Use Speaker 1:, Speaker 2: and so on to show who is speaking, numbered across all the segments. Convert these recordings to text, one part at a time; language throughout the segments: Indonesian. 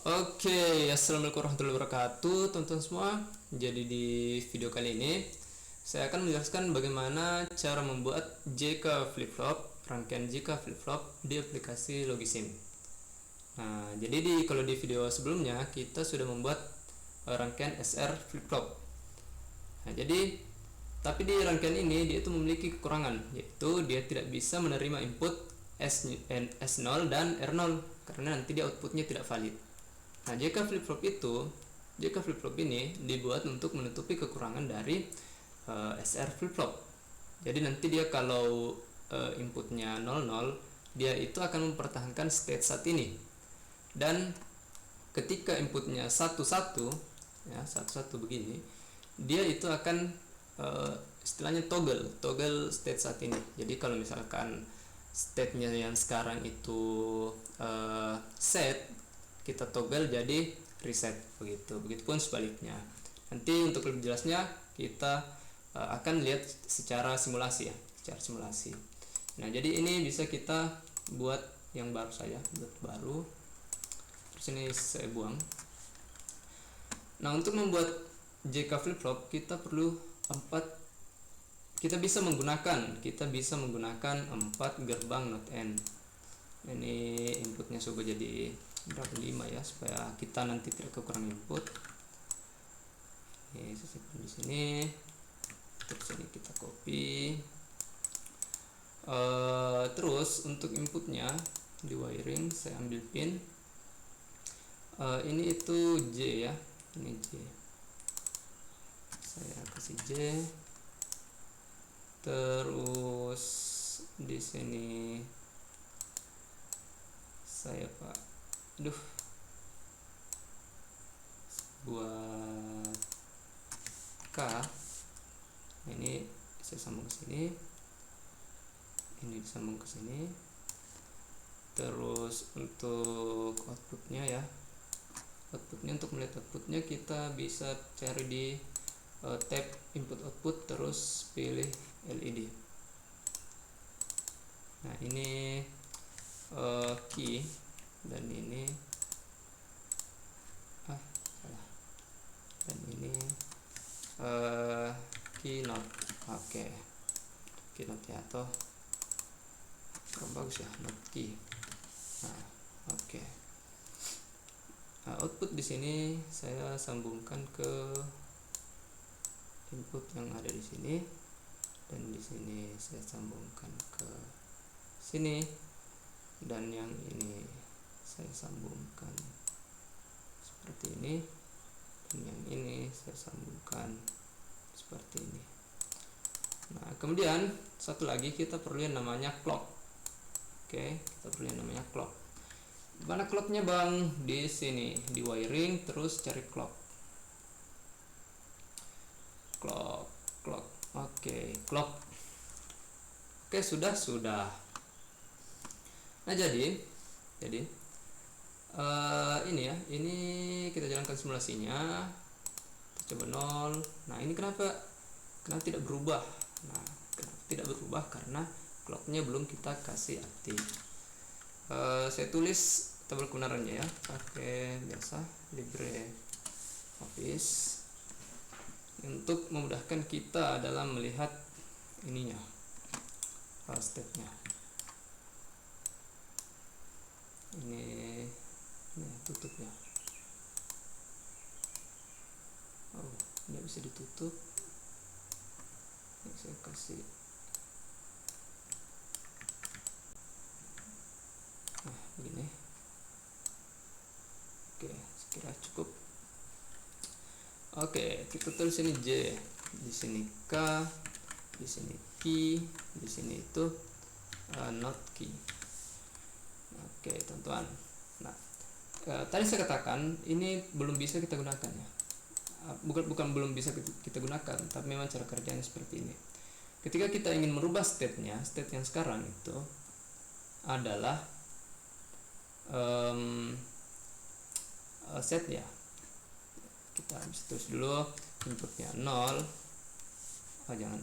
Speaker 1: Oke, assalamualaikum warahmatullahi wabarakatuh, teman-teman semua. Jadi di video kali ini saya akan menjelaskan bagaimana cara membuat JK flip-flop, rangkaian JK flip-flop di aplikasi Logisim. Nah, jadi kalau di video sebelumnya kita sudah membuat rangkaian SR flip-flop. Nah, tapi di rangkaian ini dia itu memiliki kekurangan, yaitu dia tidak bisa menerima input S0 dan R0 karena nanti dia outputnya tidak valid. Nah, JK flip-flop ini dibuat untuk menutupi kekurangan dari SR flip-flop. Jadi nanti dia kalau inputnya 00, dia itu akan mempertahankan state saat ini. Dan ketika inputnya 11, ya 11 begini, dia itu akan istilahnya toggle state saat ini. Jadi kalau misalkan state-nya yang sekarang itu set, kita toggle jadi reset, begitupun sebaliknya. Nanti untuk lebih jelasnya kita akan lihat secara simulasi. Nah, jadi ini bisa kita buat yang baru saja, terus ini saya buang. Nah, untuk membuat JK flip-flop kita perlu kita bisa menggunakan 4 gerbang not N. Ini inputnya coba jadi berapa, 5 ya, supaya kita nanti tidak kekurangan input. Ini saya simpan di sini, terus ini kita copy. Terus untuk inputnya di wiring saya ambil pin ini itu J ya, ini J, saya kasih J. Terus di sini saya buat K. Nah, ini saya sambung ke sini, ini disambung ke sini. Terus untuk outputnya untuk melihat outputnya kita bisa cari di tab input output, terus pilih LED. Nah, ini key, dan ini salah, dan ini keynote. Oke, keynote ya, atau kurang bagus ya, not key. Nah, oke. Nah, output di sini saya sambungkan ke input yang ada di sini, dan di sini saya sambungkan ke sini, dan yang ini saya sambungkan seperti ini, dan yang ini saya sambungkan seperti ini. Nah, kemudian satu lagi kita perlu yang namanya clock. Oke, kita perlu yang namanya clock. Mana clocknya bang? Di sini, di wiring, terus cari clock. Oke, clock. Oke, sudah. Nah, jadi ini ya, ini kita jalankan simulasinya. Kita coba 0. Nah, ini kenapa tidak berubah? Nah, kenapa tidak berubah? Karena clocknya belum kita kasih aktif. Saya tulis tabel kebenarannya ya, pakai biasa LibreOffice untuk memudahkan kita dalam melihat ininya, step-nya. Ini tutup ya. Oh, nggak bisa ditutup. Ini saya kasih. Nah, begini. Oke, sekira cukup. Oke, kita tulis ini J, di sini K, di sini key, di sini itu not key. Oke, teman-teman. Nah, tadi saya katakan ini belum bisa kita gunakan ya. Bukan belum bisa kita gunakan, tapi memang cara kerjanya seperti ini. Ketika kita ingin merubah state yang sekarang itu adalah set ya. Kita bisa tulis dulu inputnya 0. Jangan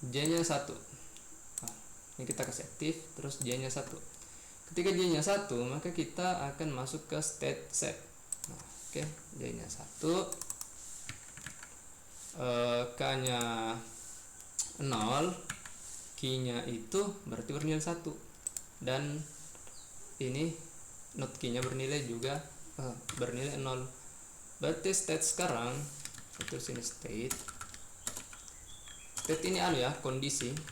Speaker 1: J nya 1. Ini kita kasih aktif, terus J nya 1. Ketika J nya 1, maka kita akan masuk ke state set. Nah, oke, J nya 1, K nya 0, Q nya itu berarti bernilai 1, dan ini not Q nya bernilai juga bernilai 0. Berarti state sekarang itu sini state ini ya, kondisinya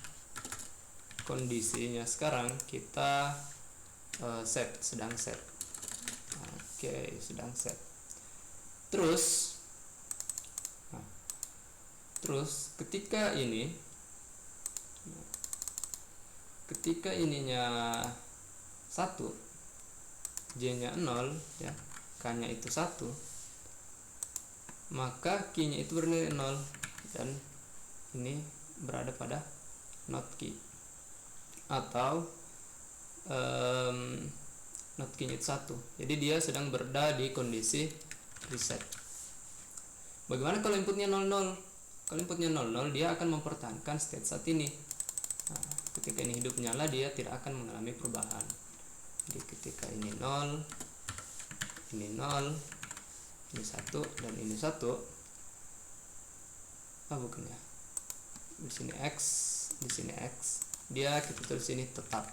Speaker 1: sekarang kita sedang set. Oke, sedang set. Terus ketika ininya 1, J nya 0 ya, K nya itu 1, maka Q nya itu bernilai 0, dan ini berada pada not Q, atau not Q nya itu 1. Jadi dia sedang berada di kondisi reset. Bagaimana kalau inputnya 00? Kalau inputnya 00, dia akan mempertahankan state saat ini. Nah, ketika ini hidup nyala, dia tidak akan mengalami perubahan. Jadi ketika ini 0, ini 0, ini 1, dan ini 1, bukan ya, di sini X, di sini X, dia kita tulis sini tetap.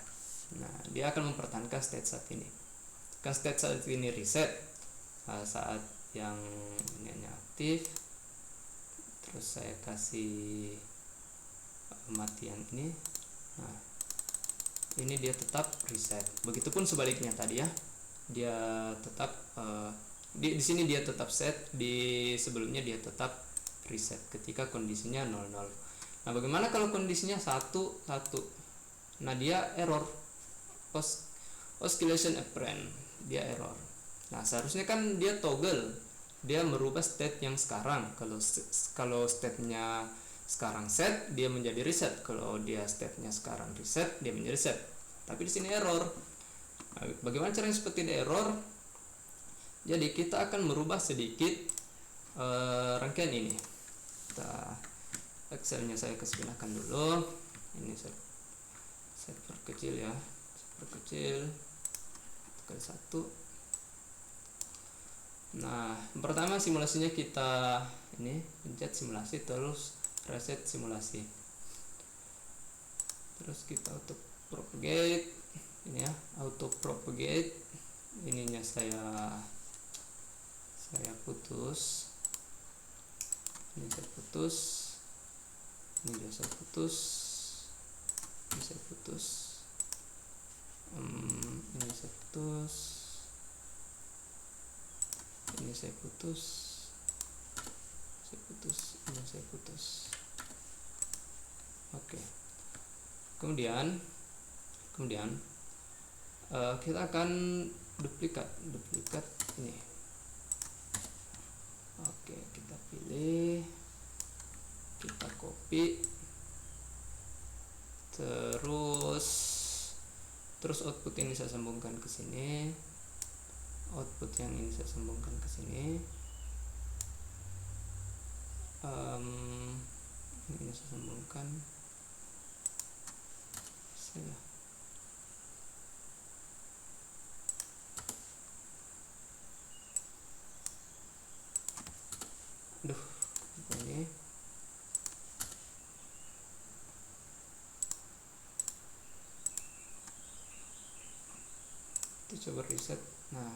Speaker 1: Nah, dia akan mempertahankan state saat ini. Kan state saat ini reset, saat yang ini hanya aktif, terus saya kasih mati yang ini. Nah, ini dia tetap reset. Begitupun sebaliknya tadi ya, dia tetap di sini dia tetap set, di sebelumnya dia tetap reset ketika kondisinya 00. Nah, bagaimana kalau kondisinya 1 1? Nah, dia error, oscillation apparent, dia error. Nah, seharusnya kan dia toggle, dia merubah state yang sekarang. Kalau state-nya sekarang set, dia menjadi reset. Kalau dia state-nya sekarang reset, dia menjadi set. Tapi di sini error. Nah, bagaimana caranya seperti ini error? Jadi kita akan merubah sedikit rangkaian ini. Excel-nya saya kecilkan dulu. Ini saya perkecil ya, perkecil kali 1. Nah, pertama simulasinya kita ini pencet simulasi, terus reset simulasi, terus kita auto propagate ini ya, auto propagate ininya saya putus, ini saya putus, ini juga saya putus, ini saya putus, ini saya putus, ini saya putus, ini saya putus. Oke, kemudian kita akan duplikat ini. Oke, kita pilih, kita copy, terus output ini saya sambungkan ke sini, output yang ini saya sambungkan ke sini, ini saya sambungkan, ini kita coba reset. Nah,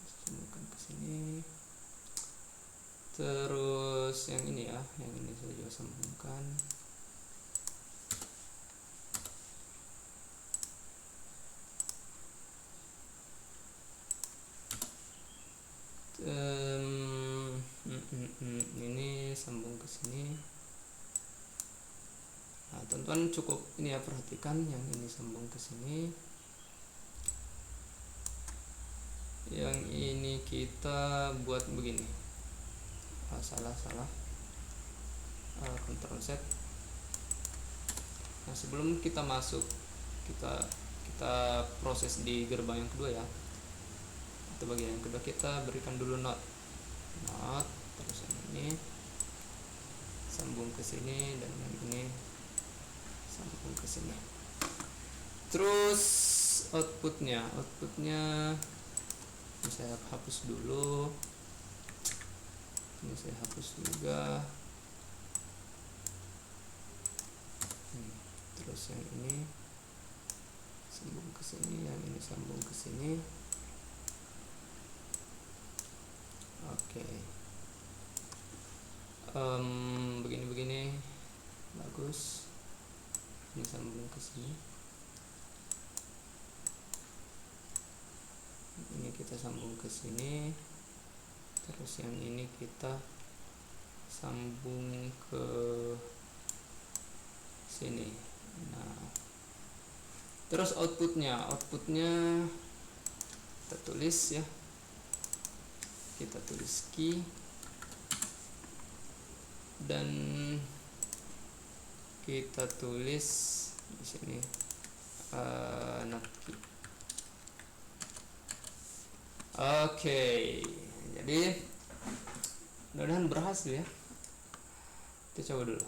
Speaker 1: sambungkan ke sini, terus yang ini ya, yang ini saya juga sambungkan. Ini sambung ke sini. Nah, teman-teman cukup ini ya, perhatikan yang ini sambung ke sini, yang ini kita buat begini. Salah Ctrl Z. Nah, sebelum kita masuk, kita proses di gerbang yang kedua ya, atau bagian yang kedua, kita berikan dulu not, terus yang ini sambung ke sini, dan yang ini sambung ke sini. Terus outputnya ini saya hapus dulu, ini saya hapus juga. Terus yang ini sambung ke sini, yang ini sambung ke sini. Oke. Begini bagus. Ini sambung ke sini, ini kita sambung ke sini, terus yang ini kita sambung ke sini. Nah, terus outputnya kita tulis ya, kita tulis key, dan kita tulis di sini not key. Oke, jadi mudah-mudahan berhasil ya. Kita coba dulu,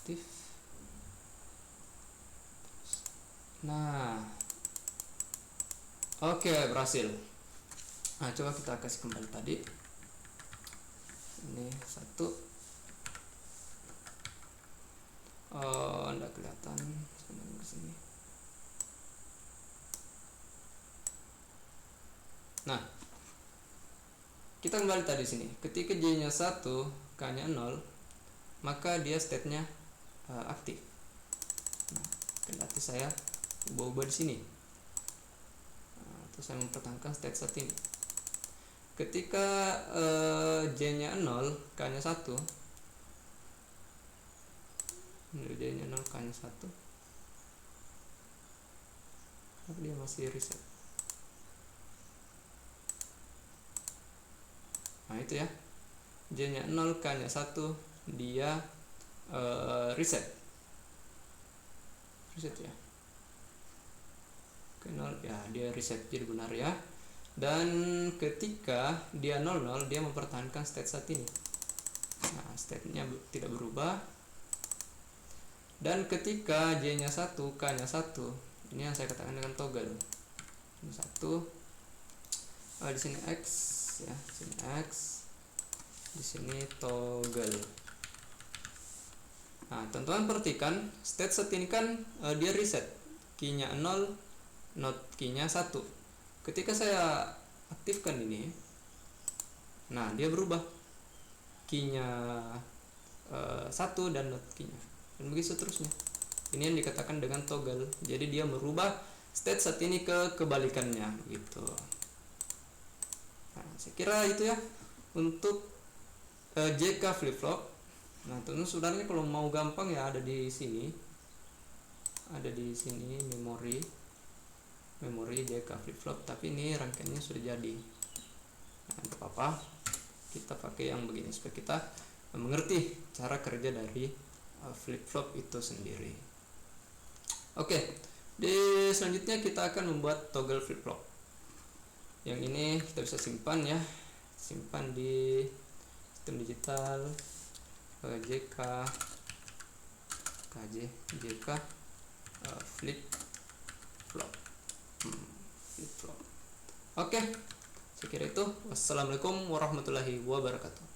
Speaker 1: aktif. Nah, oke, berhasil. Nah, coba kita kasih kembali tadi. Ini satu. Enggak kelihatan ke sini. Nah, kita kembali tadi sini. Ketika J-nya 1, K-nya 0, maka dia state-nya aktif. Nah, berarti saya ubah-ubah di sini. Nah, terus saya mempertahankan state saat ini. Ketika J-nya 0, K-nya 1, J-nya 0, K-nya 1, tapi dia masih reset. Nah, itu ya, J-nya 0, K-nya 1, dia reset ya. Oke, 0 ya, dia reset jadi benar ya. Dan ketika dia 00, dia mempertahankan state saat ini. Nah, state-nya tidak berubah. Dan ketika J-nya 1, K-nya 1, ini yang saya katakan dengan toggle. Ini 1. Di sini X ya, di sini X, di sini toggle. Nah, teman-teman perhatikan state saat ini kan dia reset, key-nya 0, not key-nya 1. Ketika saya aktifkan ini, nah dia berubah, key-nya 1 dan not key-nya, dan begitu seterusnya. Ini yang dikatakan dengan toggle. Jadi dia merubah state saat ini ke kebalikannya gitu. Nah, saya kira itu ya untuk JK flip flop. Nah, teman-teman saudaranya kalau mau gampang ya ada di sini. Ada di sini memori JK flip flop, tapi ini rangkaiannya sudah jadi. Nah, tidak apa-apa. Kita pakai yang begini supaya kita mengerti cara kerja dari flip flop itu sendiri. Oke, di selanjutnya kita akan membuat toggle flip flop. Yang ini kita bisa simpan ya, simpan di sistem digital JK flip flop. Oke, saya kira itu. Wassalamualaikum warahmatullahi wabarakatuh.